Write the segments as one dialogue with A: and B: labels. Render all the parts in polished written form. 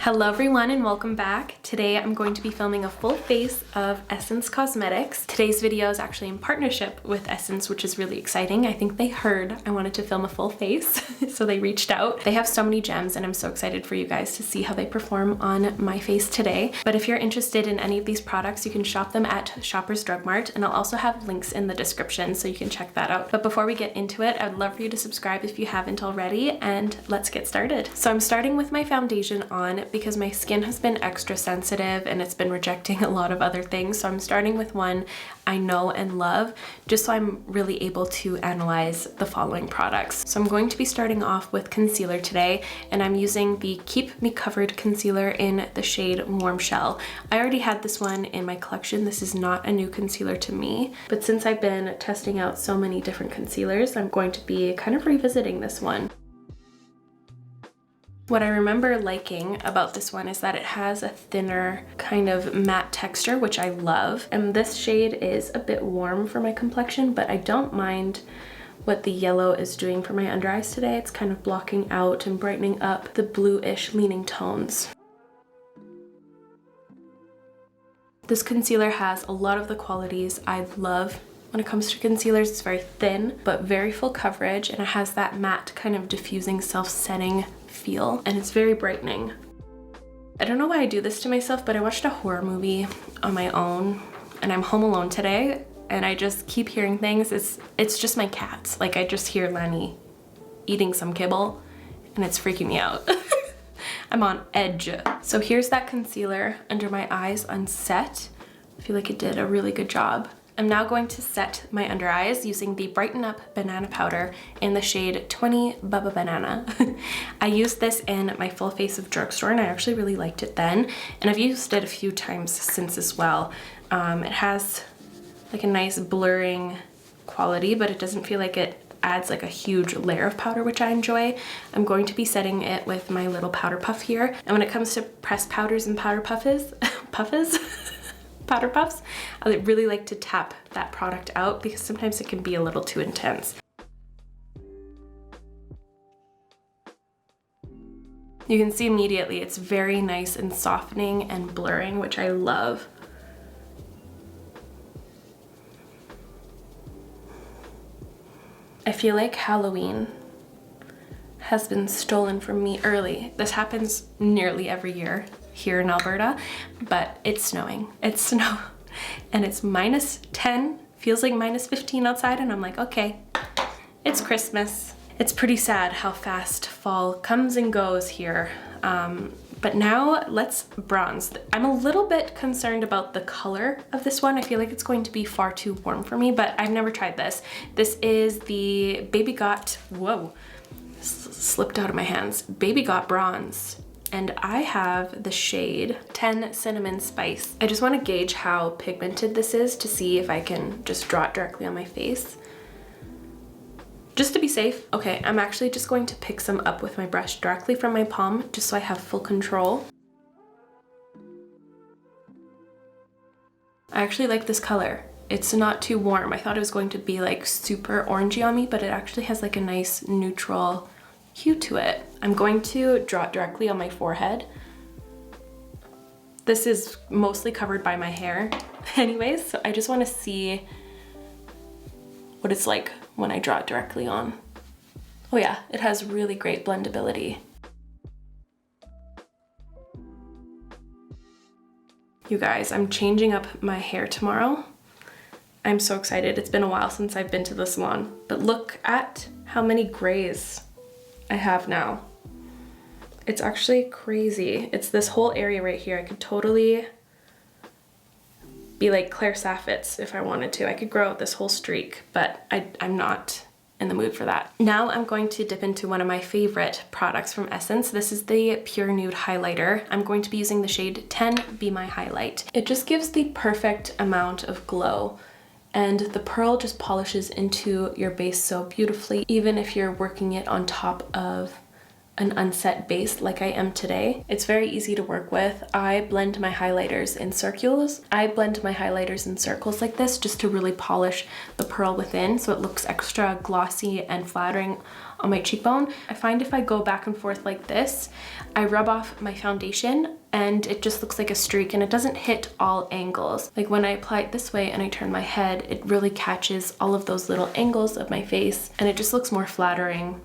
A: Hello everyone and welcome back. Today I'm going to be filming a full face of Essence Cosmetics. Today's video is actually in partnership with Essence, which is really exciting. I think they heard I wanted to film a full face, so they reached out. They have so many gems and I'm so excited for you guys to see how they perform on my face today. But if you're interested in any of these products, you can shop them at Shoppers Drug Mart, and I'll also have links in the description so you can check that out. But before we get into it, I'd love for you to subscribe if you haven't already, and let's get started. So I'm starting with my foundation on because my skin has been extra sensitive and it's been rejecting a lot of other things. So I'm starting with one I know and love, just so I'm really able to analyze the following products. So I'm going to be starting off with concealer today, and I'm using the Keep Me Covered concealer in the shade Warm Shell. I already had this one in my collection. This is not a new concealer to me, but since I've been testing out so many different concealers, I'm going to be kind of revisiting this one. What I remember liking about this one is that it has a thinner kind of matte texture, which I love. And this shade is a bit warm for my complexion, but I don't mind what the yellow is doing for my under eyes today. It's kind of blocking out and brightening up the bluish leaning tones. This concealer has a lot of the qualities I love. When it comes to concealers, it's very thin, but very full coverage, and it has that matte kind of diffusing self-setting feel, and it's very brightening. I don't know why I do this to myself, but I watched a horror movie on my own, and I'm home alone today, and I just keep hearing things. It's just my cats. Like, I just hear Lenny eating some kibble, and it's freaking me out. I'm on edge. So here's that concealer under my eyes unset. I feel like it did a really good job. I'm now going to set my under eyes using the Brighten Up Banana Powder in the shade 20 Bubba Banana. I used this in my full face of drugstore, and I actually really liked it then, and I've used it a few times since as well. It has like a nice blurring quality, but it doesn't feel like it adds like a huge layer of powder, which I enjoy. I'm going to be setting it with my little powder puff here, and when it comes to pressed powders and powder puffs, powder puffs, I really like to tap that product out because sometimes it can be a little too intense. You can see immediately it's very nice and softening and blurring, which I love. I feel like Halloween has been stolen from me early. This happens nearly every year here in Alberta, but it's snowing. It's snow and it's -10, feels like -15 outside, and I'm like, okay, it's Christmas. It's pretty sad how fast fall comes and goes here. But now let's bronze. I'm a little bit concerned about the color of this one. I feel like it's going to be far too warm for me, but I've never tried this. This is the Baby Got, whoa, slipped out of my hands, Baby Got Bronze. And I have the shade 10 Cinnamon Spice. I just want to gauge how pigmented this is to see if I can just draw it directly on my face, just to be safe. Okay, I'm actually just going to pick some up with my brush directly from my palm, just so I have full control. I actually like this color. It's not too warm. I thought it was going to be like super orangey on me, but it actually has like a nice neutral hue to it. I'm going to draw it directly on my forehead. This is mostly covered by my hair anyways, so I just want to see what it's like when I draw it directly on. Oh yeah, it has really great blendability. You guys, I'm changing up my hair tomorrow. I'm so excited. It's been a while since I've been to the salon, but look at how many grays I have now. It's actually crazy. It's this whole area right here. I could totally be like Claire Saffitz if I wanted to. I could grow out this whole streak, but I'm not in the mood for that. Now I'm going to dip into one of my favorite products from Essence. This is the Pure Nude Highlighter. I'm going to be using the shade 10 Be My Highlight. It just gives the perfect amount of glow, and the pearl just polishes into your base so beautifully, even if you're working it on top of an unset base like I am today. It's very easy to work with. I blend my highlighters in circles. Like this just to really polish the pearl within so it looks extra glossy and flattering on my cheekbone. I find if I go back and forth like this, I rub off my foundation and it just looks like a streak, and it doesn't hit all angles. Like when I apply it this way and I turn my head, it really catches all of those little angles of my face, and it just looks more flattering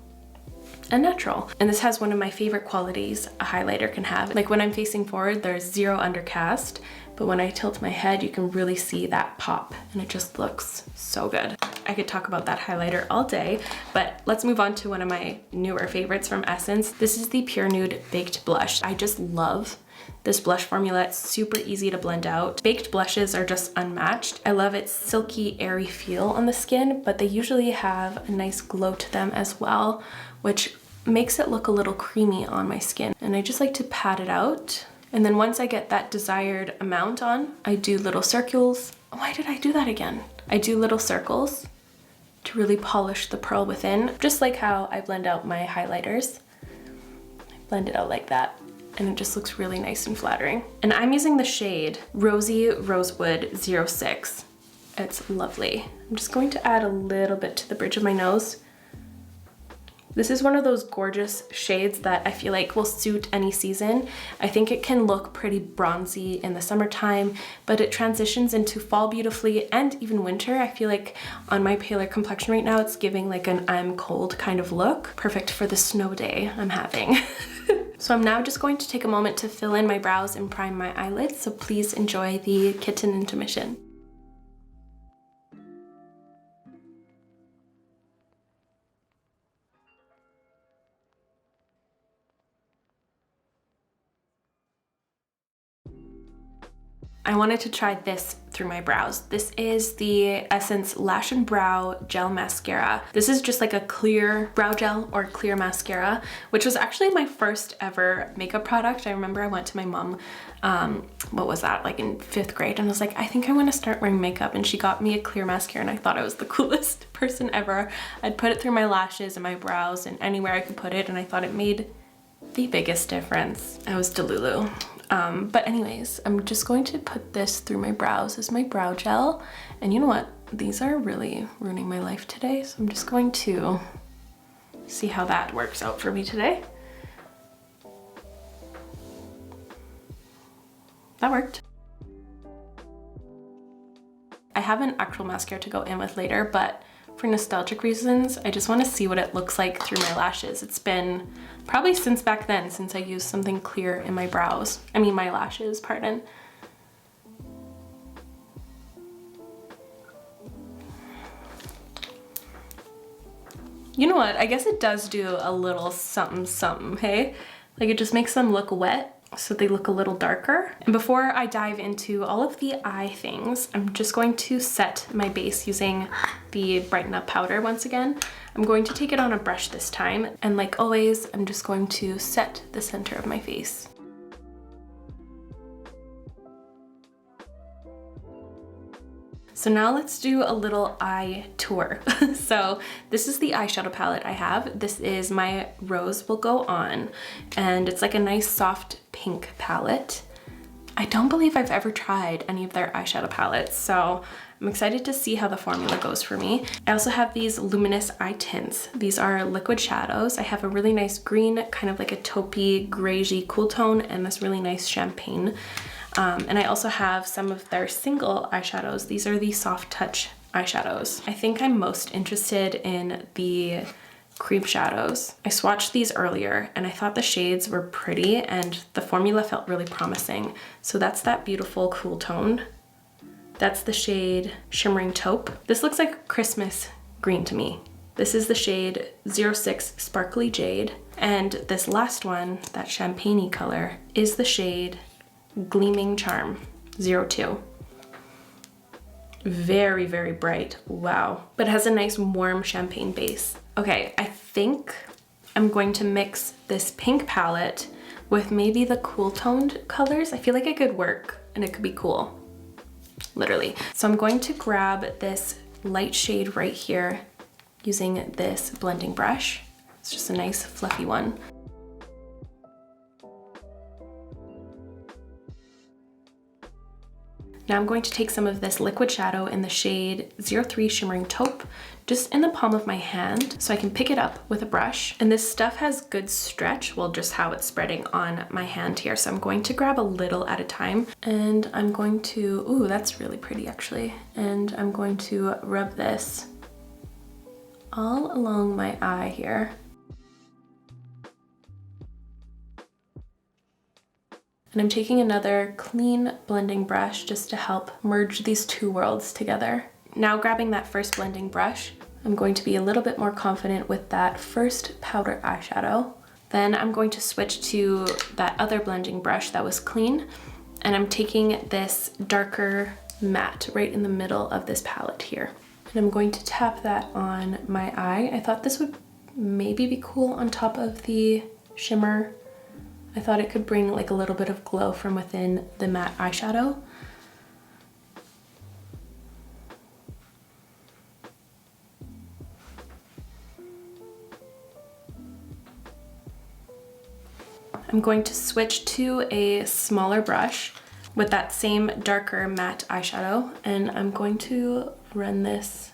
A: and natural. And this has one of my favorite qualities a highlighter can have. Like when I'm facing forward, there's zero undercast, but when I tilt my head, you can really see that pop, and it just looks so good. I could talk about that highlighter all day, but let's move on to one of my newer favorites from Essence. This is the Pure Nude Baked Blush. I just love this blush formula. It's super easy to blend out. Baked blushes are just unmatched. I love its silky, airy feel on the skin, but they usually have a nice glow to them as well, which makes it look a little creamy on my skin. And I just like to pat it out. And then once I get that desired amount on, I do little circles. Why did I do that again? I do little circles to really polish the pearl within, just like how I blend out my highlighters. I blend it out like that, and it just looks really nice and flattering. And I'm using the shade Rosy Rosewood 06. It's lovely. I'm just going to add a little bit to the bridge of my nose. This is one of those gorgeous shades that I feel like will suit any season. I think it can look pretty bronzy in the summertime, but it transitions into fall beautifully, and even winter. I feel like on my paler complexion right now, it's giving like an I'm cold kind of look. Perfect for the snow day I'm having. So I'm now just going to take a moment to fill in my brows and prime my eyelids, so please enjoy the kitten intermission. I wanted to try this through my brows. This is the Essence Lash and Brow Gel Mascara. This is just like a clear brow gel or clear mascara, which was actually my first ever makeup product. I remember I went to my mom, what was that, like in 5th grade, and I was like, I think I want to start wearing makeup, and she got me a clear mascara, and I thought I was the coolest person ever. I'd put it through my lashes and my brows and anywhere I could put it, and I thought it made the biggest difference. I was delulu. But anyways, I'm just going to put this through my brows as my brow gel. And you know what? These are really ruining my life today. So I'm just going to see how that works out for me today. That worked. I have an actual mascara to go in with later, but for nostalgic reasons, I just want to see what it looks like through my lashes. It's been probably since back then since I used something clear in my brows. I mean my lashes, pardon. You know what? I guess it does do a little something something, hey? Like it just makes them look wet, so they look a little darker. And before I dive into all of the eye things, I'm just going to set my base using the Brighten Up powder once again. I'm going to take it on a brush this time, and like always, I'm just going to set the center of my face. So now let's do a little eye tour. So this is the eyeshadow palette I have. This is my Rose Will Go On, and it's like a nice soft pink palette. I don't believe I've ever tried any of their eyeshadow palettes, so I'm excited to see how the formula goes for me. I also have these Luminous eye tints. These are liquid shadows. I have a really nice green, kind of like a taupey, greigey cool tone, and this really nice champagne. And I also have some of their single eyeshadows. These are the Soft Touch eyeshadows. I think I'm most interested in the cream shadows. I swatched these earlier and I thought the shades were pretty and the formula felt really promising. So that's that beautiful cool tone. That's the shade Shimmering Taupe. This looks like Christmas green to me. This is the shade 06 Sparkly Jade. And this last one, that champagne-y color, is the shade Gleaming Charm 02. Very, very bright, wow. But it has a nice warm champagne base. Okay, I think I'm going to mix this pink palette with maybe the cool toned colors. I feel like it could work and it could be cool, literally. So I'm going to grab this light shade right here using this blending brush. It's just a nice fluffy one. Now I'm going to take some of this liquid shadow in the shade 03 Shimmering Taupe, just in the palm of my hand so I can pick it up with a brush. And this stuff has good stretch, well, just how it's spreading on my hand here. So I'm going to grab a little at a time, and I'm going to, ooh, that's really pretty actually. And I'm going to rub this all along my eye here. And I'm taking another clean blending brush just to help merge these two worlds together. Now grabbing that first blending brush, I'm going to be a little bit more confident with that first powder eyeshadow. Then I'm going to switch to that other blending brush that was clean, and I'm taking this darker matte right in the middle of this palette here. And I'm going to tap that on my eye. I thought this would maybe be cool on top of the shimmer. I thought it could bring like a little bit of glow from within the matte eyeshadow. I'm going to switch to a smaller brush with that same darker matte eyeshadow, and I'm going to run this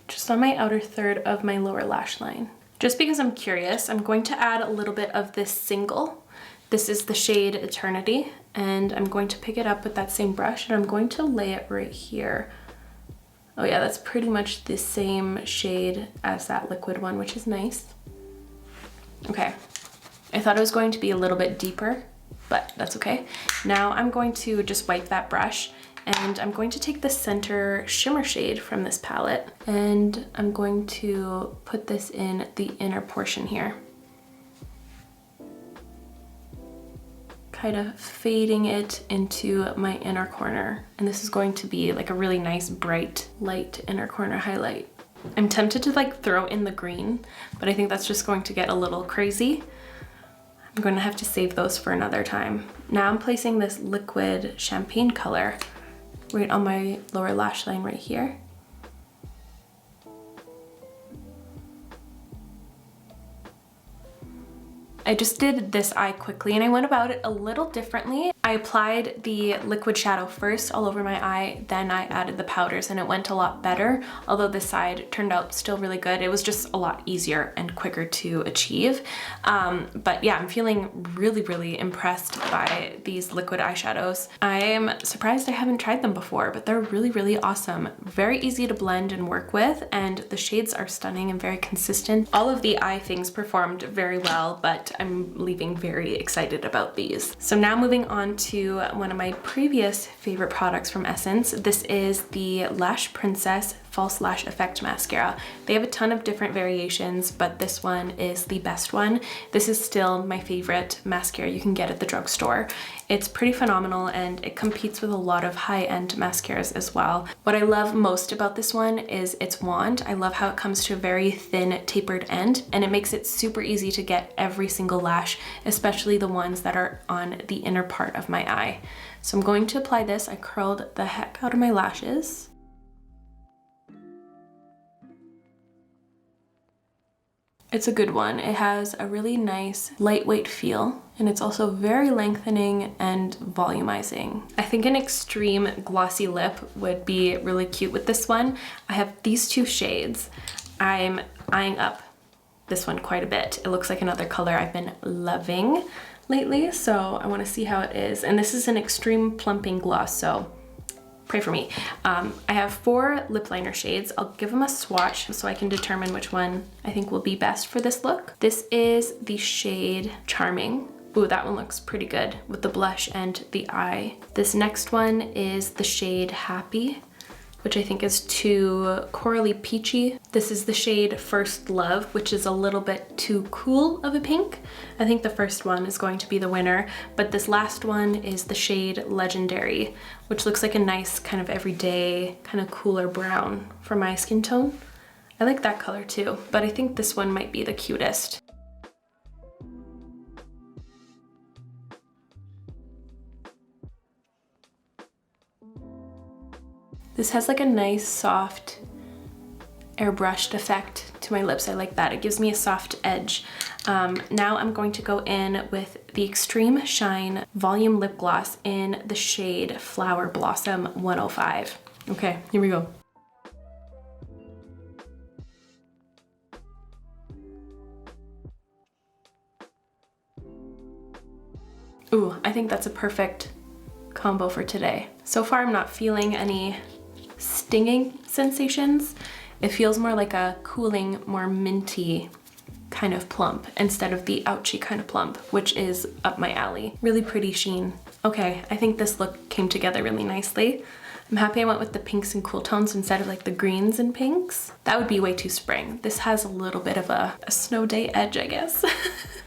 A: just on my outer third of my lower lash line. Just because I'm curious, I'm going to add a little bit of this single. This is the shade Eternity, and I'm going to pick it up with that same brush, and I'm going to lay it right here. Oh yeah, that's pretty much the same shade as that liquid one, which is nice. Okay, I thought it was going to be a little bit deeper, but that's okay. Now I'm going to just wipe that brush, and I'm going to take the center shimmer shade from this palette, and I'm going to put this in the inner portion here. Kind of fading it into my inner corner. And this is going to be like a really nice, bright, light inner corner highlight. I'm tempted to like throw in the green, but I think that's just going to get a little crazy. I'm going to have to save those for another time. Now I'm placing this liquid champagne color right on my lower lash line right here. I just did this eye quickly, and I went about it a little differently. I applied the liquid shadow first all over my eye, then I added the powders, and it went a lot better, although this side turned out still really good. It was just a lot easier and quicker to achieve. But yeah, I'm feeling really, really impressed by these liquid eyeshadows. I'm surprised I haven't tried them before, but they're really, really awesome. Very easy to blend and work with, and the shades are stunning and very consistent. All of the eye things performed very well, but I'm leaving very excited about these. So now moving on to one of my previous favorite products from Essence. This is the Lash Princess False Lash Effect Mascara. They have a ton of different variations, but this one is the best one. This is still my favorite mascara you can get at the drugstore. It's pretty phenomenal, and it competes with a lot of high-end mascaras as well. What I love most about this one is its wand. I love how it comes to a very thin tapered end, and it makes it super easy to get every single lash, especially the ones that are on the inner part of my eye. So I'm going to apply this. I curled the heck out of my lashes. It's a good one. It has a really nice lightweight feel, and it's also very lengthening and volumizing. I think an extreme glossy lip would be really cute with this one. I have these two shades. I'm eyeing up this one quite a bit. It looks like another color I've been loving lately, so I want to see how it is. And this is an extreme plumping gloss, so pray for me. I have 4 lip liner shades. I'll give them a swatch so I can determine which one I think will be best for this look. This is the shade Charming. Ooh, that one looks pretty good with the blush and the eye. This next one is the shade Happy, which I think is too corally peachy. This is the shade First Love, which is a little bit too cool of a pink. I think the first one is going to be the winner, but this last one is the shade Legendary, which looks like a nice kind of everyday, kind of cooler brown for my skin tone. I like that color too, but I think this one might be the cutest. This has like a nice soft airbrushed effect to my lips. I like that. It gives me a soft edge. Now I'm going to go in with the Extreme Shine Volume Lip Gloss in the shade Flower Blossom 105. Okay, here we go. Ooh, I think that's a perfect combo for today. So far, I'm not feeling any stinging sensations. It feels more like a cooling, more minty kind of plump instead of the ouchy kind of plump, which is up my alley. Really pretty sheen. Okay, I think this look came together really nicely. I'm happy I went with the pinks and cool tones instead of like the greens and pinks. That would be way too spring. This has a little bit of a snow day edge, I guess.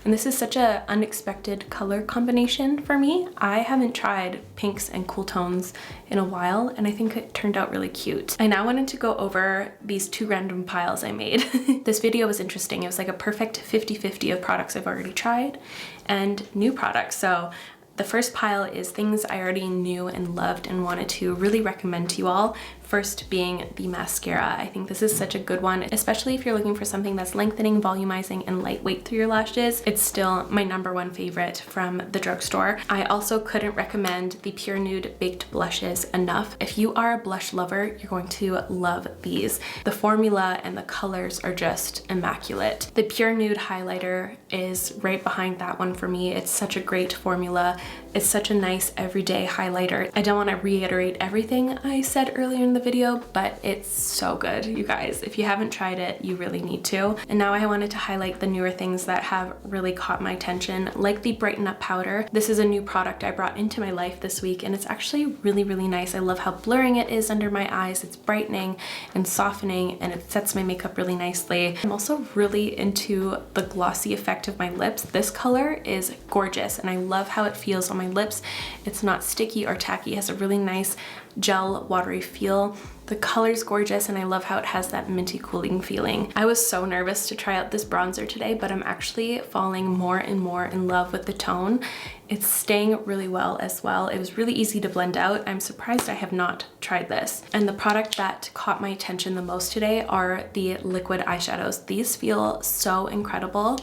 A: And this is such an unexpected color combination for me. I haven't tried pinks and cool tones in a while, and I think it turned out really cute. I now wanted to go over these two random piles I made. This video was interesting. It was like a perfect 50-50 of products I've already tried and new products. So the first pile is things I already knew and loved and wanted to really recommend to you all. First being the mascara. I think this is such a good one, especially if you're looking for something that's lengthening, volumizing, and lightweight through your lashes. It's still my #1 favorite from the drugstore. I also couldn't recommend the Pure Nude Baked Blushes enough. If you are a blush lover, you're going to love these. The formula and the colors are just immaculate. The Pure Nude highlighter is right behind that one for me. It's such a great formula. It's such a nice everyday highlighter. I don't want to reiterate everything I said earlier in the video, but it's so good, you guys. If you haven't tried it, you really need to. And now I wanted to highlight the newer things that have really caught my attention, like the Brighten Up powder. This is a new product I brought into my life this week, and it's actually really, really nice. I love how blurring it is under my eyes. It's brightening and softening, and it sets my makeup really nicely. I'm also really into the glossy effect of my lips. This color is gorgeous, and I love how it feels on my lips. It's not sticky or tacky. It has a really nice gel watery feel. The color's gorgeous, and I love how it has that minty cooling feeling. I was so nervous to try out this bronzer today, but I'm actually falling more and more in love with the tone. It's staying really well as well. It was really easy to blend out. I'm surprised I have not tried this. And the product that caught my attention the most today are the liquid eyeshadows. These feel so incredible.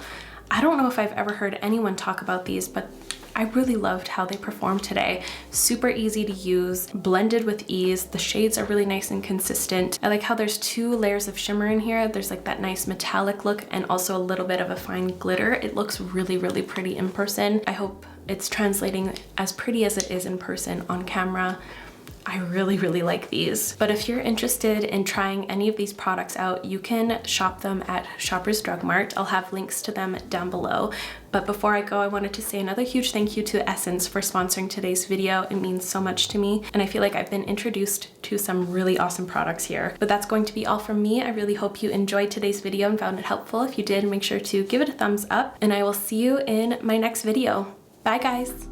A: I don't know if I've ever heard anyone talk about these, but I really loved how they performed today. Super easy to use, blended with ease. The shades are really nice and consistent. I like how there's 2 layers of shimmer in here. There's like that nice metallic look and also a little bit of a fine glitter. It looks really, really pretty in person. I hope it's translating as pretty as it is in person on camera. I really, really like these. But if you're interested in trying any of these products out, you can shop them at Shoppers Drug Mart. I'll have links to them down below. But before I go, I wanted to say another huge thank you to Essence for sponsoring today's video. It means so much to me, and I feel like I've been introduced to some really awesome products here. But that's going to be all from me. I really hope you enjoyed today's video and found it helpful. If you did, make sure to give it a thumbs up, and I will see you in my next video. Bye, guys.